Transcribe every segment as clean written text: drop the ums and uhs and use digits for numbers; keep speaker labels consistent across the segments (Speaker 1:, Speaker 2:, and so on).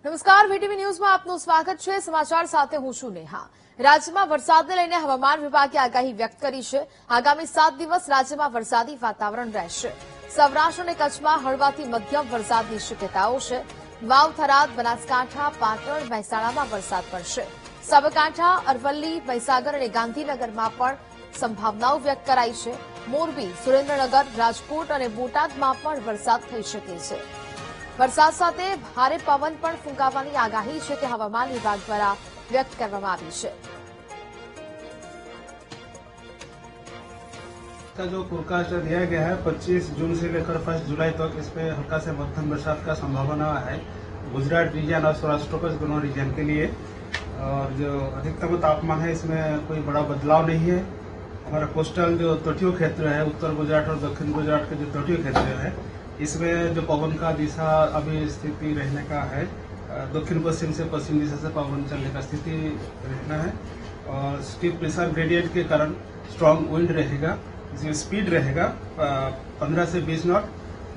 Speaker 1: નમસ્કાર, વીટીવી ન્યૂઝમાં આપનું સ્વાગત છે। સમાચાર સાથે હું છું નેહા। રાજ્યમાં વરસાદને લઈને હવામાન વિભાગે આગાહી વ્યક્ત કરી છે। આગામી 7 દિવસ રાજ્યમાં વરસાદી વાતાવરણ રહેશે। સૌરાષ્ટ્ર અને કચ્છમાં હળવાથી મધ્યમ વરસાદની શક્યતાઓ છે। વાવ, થરાદ, બનાસકાંઠા, પાટણ, મહેસાણામાં વરસાદ પડશે। સાબરકાંઠા, અરવલ્લી, મહીસાગર અને ગાંધીનગરમાં પણ સંભાવનાઓ વ્યક્ત કરાઈ છે। મોરબી, સુરેન્દ્રનગર, રાજકોટ અને બોટાદમાં પણ વરસાદ થઈ શકે છે। વરસાદ સાથે ભારે પવન પણ ફૂંકાવાની આગાહી છે તે હવામાન વિભાગ દ્વારા વ્યક્ત કરવામાં આવી છે।
Speaker 2: का जो फोरकास्ट दिया गया है 25 जून से लेकर 1 जुलाई तक इसमें हल्का से मध्यम बरसात का संभावना है गुजरात रीजन और सौराष्ट्र कच्छ दोनों रीजन के लिए। और जो अधिकतम तापमान है इसमें कोई बड़ा बदलाव नहीं है। हमारा कोस्टल जो तटीय क्षेत्र है उत्तर गुजरात और दक्षिण गुजरात के जो तटीय क्षेत्र है इसमें जो पवन का दिशा अभी स्थिति रहने का है दक्षिण पश्चिम से पश्चिम दिशा से पवन चलने का स्थिति रहना है। और स्टीप प्रेशर ग्रेडियंट के कारण स्ट्रॉन्ग विंड रहेगा, इसमें स्पीड रहेगा 15 से 20 नॉट,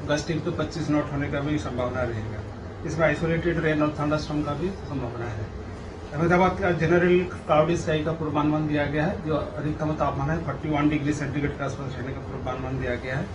Speaker 2: गस्टिंग तो 25 नॉट होने का भी संभावना रहेगा। इसमें आइसोलेटेड रेन और थंडरस्टॉर्म का भी संभावना है। अहमदाबाद का जनरल क्लाउडी स्काई का पूर्वानुमान दिया गया है जो अधिकतम तापमान है 41 डिग्री सेंटीग्रेड के आसपास रहने का पूर्वानुमान दिया गया है।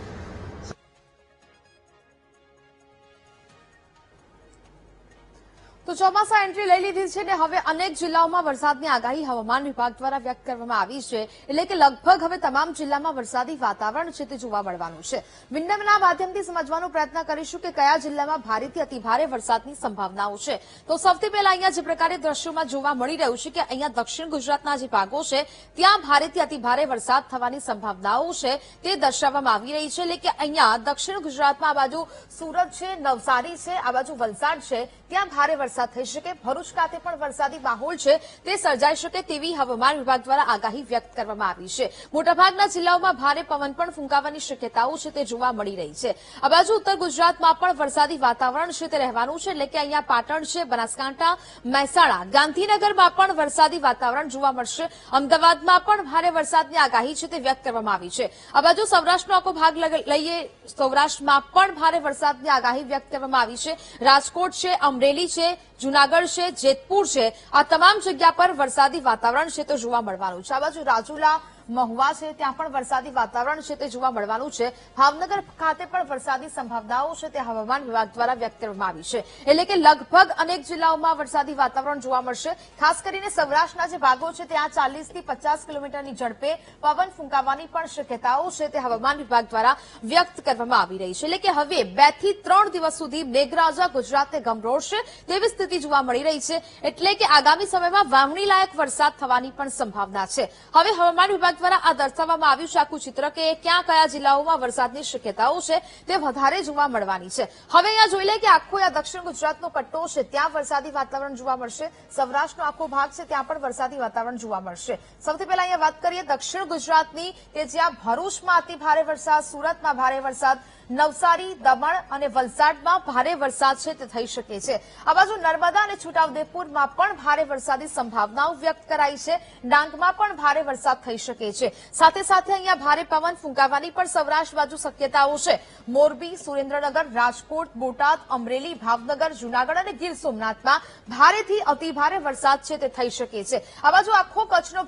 Speaker 1: તો ચોમાસા એન્ટ્રી લઈ લીધી છે ને હવે અનેક જિલ્લાઓમાં વરસાદની આગાહી હવામાન વિભાગ દ્વારા વ્યક્ત કરવામાં આવી છે। એટલે કે લગભગ હવે તમામ જિલ્લામાં વરસાદી વાતાવરણ છે તે જોવા મળવાનું છે। વિન્ડમના માધ્યમથી સમજવાનો પ્રયત્ન કરીશું કે કયા જિલ્લામાં ભારેથી અતિભારે વરસાદની સંભાવનાઓ છે। તો સૌથી પહેલા અહીંયા જે પ્રકારે દ્રશ્યોમાં જોવા મળી રહ્યું છે કે અહીંયા દક્ષિણ ગુજરાતના જે ભાગો છે ત્યાં ભારેથી અતિભારે વરસાદ થવાની સંભાવનાઓ છે તે દર્શાવવામાં આવી રહી છે। એટલે કે અહીંયા દક્ષિણ ગુજરાતમાં આ બાજુ સુરત છે, નવસારી છે, આ બાજુ વલસાડ છે, ત્યાં ભારે વરસાદ થઈ શકે। ભરૂચ ખાતે પણ વરસાદી માહોલ છે તે સર્જાઈ શકે તેવી હવામાન વિભાગ દ્વારા આગાહી વ્યક્ત કરવામાં આવી છે। મોટાભાગના જિલ્લાઓમાં ભારે પવન પણ ફૂંકાવાની શક્યતાઓ છે તે જોવા મળી રહી છે। આ બાજુ ઉત્તર ગુજરાતમાં પણ વરસાદી વાતાવરણ છે તે રહેવાનું છે। એટલે કે અહીંયા પાટણ છે, બનાસકાંઠા, મહેસાણા, ગાંધીનગરમાં પણ વરસાદી વાતાવરણ જોવા મળશે। અમદાવાદમાં પણ ભારે વરસાદની આગાહી છે તે વ્યક્ત કરવામાં આવી છે। આ બાજુ સૌરાષ્ટ્રનો આખો ભાગ લઈએ, સૌરાષ્ટ્રમાં પણ ભારે વરસાદની આગાહી વ્યક્ત કરવામાં આવી છે। રાજકોટ છે, અમરેલી છે, જૂનાગઢ છે, જેતપુર છે, આ તમામ જગ્યા પર વરસાદી વાતાવરણ છે તે જોવા મળવાનું છે। આ બાજુ રાજુલા, મહુવા છે, ત્યાં પણ વરસાદી વાતાવરણ છે તે જોવા મળવાનું છે। ભાવનગર ખાતે પણ વરસાદી સંભાવનાઓ છે તે હવામાન વિભાગ દ્વારા વ્યક્ત કરવામાં આવી છે। એટલે કે લગભગ અનેક જિલ્લાઓમાં વરસાદી વાતાવરણ જોવા મળશે। ખાસ કરીને સૌરાષ્ટ્રના જે ભાગો છે ત્યાં 40 થી 50 કિલોમીટરની ઝડપે પવન ફૂંકાવાની પણ શક્યતાઓ છે તે હવામાન વિભાગ દ્વારા વ્યક્ત કરવામાં આવી રહી છે। એટલે કે હવે 2 થી 3 દિવસ સુધી મેઘરાજા ગુજરાતને ગમરોળશે તેવી સ્થિતિ જોવા મળી રહી છે। એટલે કે આગામી સમયમાં વાવણી લાયક વરસાદ થવાની પણ સંભાવના છે। હવે હવામાન વિભાગ દ્વારા આ દર્શાવવામાં આવ્યું છે આખું ચિત્ર કે ક્યાં કયા જિલ્લાઓમાં વરસાદની શક્યતાઓ છે તે વધારે જોવા મળવાની છે। હવે અહીંયા જોઈ લે કે આખો આ દક્ષિણ ગુજરાતનો પટ્ટો છે ત્યાં વરસાદી વાતાવરણ જોવા મળશે। સૌરાષ્ટ્રનો આખો ભાગ છે ત્યાં પણ વરસાદી વાતાવરણ જોવા મળશે। સૌથી પહેલા અહીંયા વાત કરીએ દક્ષિણ ગુજરાતની કે જ્યાં ભરૂચમાં અતિ ભારે વરસાદ, સુરતમાં ભારે વરસાદ, નવસારી, દમણ અને વલસાડમાં ભારે વરસાદ છે તે થઈ શકે છે। આ બાજુ નર્મદા અને છોટાઉદેપુરમાં પણ ભારે વરસાદી સંભાવનાઓ વ્યક્ત કરાઈ છે। ડાંગમાં પણ ભારે વરસાદ થઈ શકે છે। સાથે સાથે અહીંયા ભારે પવન ફૂંકાવાની પણ સૌરાષ્ટ્ર બાજુ શક્યતાઓ છે। મોરબી, સુરેન્દ્રનગર, રાજકોટ, બોટાદ, અમરેલી, ભાવનગર, જૂનાગઢ અને ગીર સોમનાથમાં ભારેથી અતિભારે વરસાદ છે તે થઈ શકે છે। આ બાજુ આખો કચ્છનો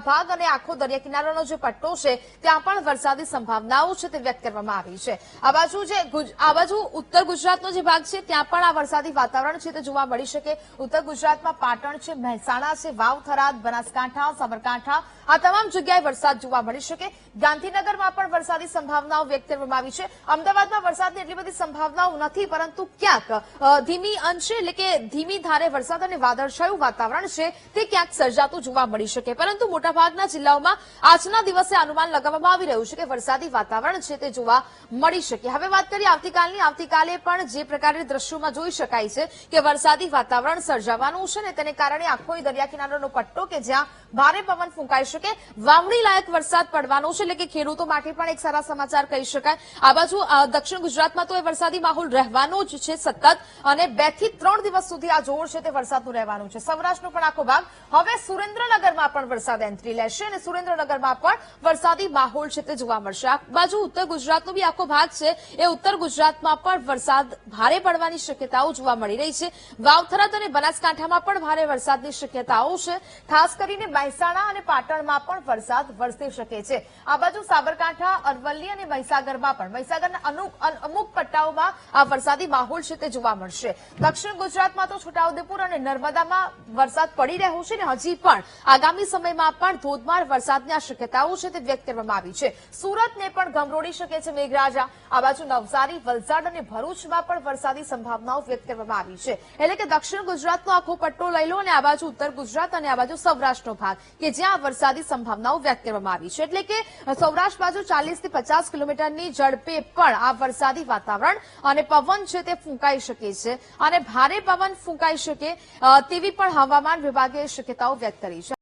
Speaker 1: ભાગ અને આખો દરિયા કિનારાનો જે પટ્ટો છે ત્યાં પણ વરસાદી સંભાવનાઓ છે તે વ્યક્ત કરવામાં આવી છે। આ બાજુ ઉત્તર ગુજરાતનો જે ભાગ છે ત્યાં પણ આ વરસાદી વાતાવરણ છે તે જોવા મળી શકે। ઉત્તર ગુજરાતમાં પાટણ છે, મહેસાણા છે, વાવ, થરાદ, બનાસકાંઠા, સાબરકાંઠા આ તમામ જગ્યાએ વરસાદ જોવા મળી શકે। ગાંધીનગરમાં પણ વરસાદી સંભાવનાઓ વ્યક્ત કરવામાં આવી છે। અમદાવાદમાં વરસાદની એટલી બધી સંભાવનાઓ નથી પરંતુ ક્યાંક ધીમી અંશે એટલે કે ધીમી ધારે વરસાદ અને વાદળછાયું વાતાવરણ છે તે ક્યાંક સર્જાતું જોવા મળી શકે। પરંતુ મોટાભાગના જિલ્લાઓમાં આજના દિવસે અનુમાન લગાવવામાં આવી રહ્યું છે કે વરસાદી વાતાવરણ છે તે જોવા મળી શકે। હવે વાત કરીએ આવતીકાલની। આવતીકાલે પણ જે પ્રકારે દ્રશ્યોમાં જોઈ શકાય છે કે વરસાદી વાતાવરણ સર્જાવાનું છે ને તેને કારણે આખો દરિયા કિનારાનો પટ્ટો કે જ્યાં ભારે પવન ફૂંકાઈ શકે, વાવણી લાયક વરસાદ પડવાનો છે। એટલે કે ખેડૂતો માટે પણ એક સારા સમાચાર કહી શકાય। આ બાજુ દક્ષિણ ગુજરાતમાં તો એ વરસાદી માહોલ રહેવાનો જ છે સતત અને 2 થી 3 દિવસ સુધી આ જોર છે તે વરસાદનું રહેવાનું છે। સૌરાષ્ટ્રનો પણ આખો ભાગ હવે સુરેન્દ્રનગરમાં પણ વરસાદ એન્ટ્રી લેશે અને સુરેન્દ્રનગરમાં પણ વરસાદી માહોલ છે તે જોવા મળશે। આ બાજુ ઉત્તર ગુજરાતનો બી આખો ભાગ છે એ ઉત્તર ગુજરાતમાં પણ વરસાદ ભારે પડવાની શક્યતાઓ જોવા મળી રહી છે. વાવથરાદ અને બનાસકાંઠામાં પણ ભારે વરસાદની શક્યતાઓ છે. ખાસ કરીને મહેસાણા અને પાટણમાં પણ વરસાદ વરસી શકે છે. આ બાજુ સાબરકાંઠા, અરવલ્લી અને મહીસાગરમાં પણ મહીસાગરના અમુક પટ્ટાઓમાં આ વરસાદી માહોલ છે તે જોવા મળશે. દક્ષિણ ગુજરાતમાં તો છોટાઉદેપુર અને નર્મદામાં વરસાદ પડી રહ્યો છે અને હજી પણ આગામી સમયમાં પણ ધોધમાર વરસાદની આ શક્યતાઓ છે તે વ્યક્ત કરવામાં આવી છે. સુરતને પણ ગમરોડી શકે છે મેઘરાજા. આ બાજુ નવસારી, વલસાડ અને ભરૂચમાં પણ વરસાદી સંભાવનાઓ વ્યક્ત કરવામાં આવી છે. એટલે કે દક્ષિણ ગુજરાતનો આખો પટ્ટો લઈ લો અને આ બાજુ ઉત્તર ગુજરાત અને આ બાજુ સૌરાષ્ટ્રનો ભાગ કે જ્યાં વરસાદી સંભાવનાઓ વ્યક્ત કરવામાં આવી છે. એટલે કે સૌરાષ્ટ્ર બાજુ 40 થી 50 કિલોમીટરની ઝડપે પણ આ વરસાદી વાતાવરણ અને પવન છે તે ફૂંકાઈ શકે છે અને ભારે પવન ફૂંકાઈ શકે તેવી પણ હવામાન વિભાગે શક્યતાઓ વ્યક્ત કરી છે.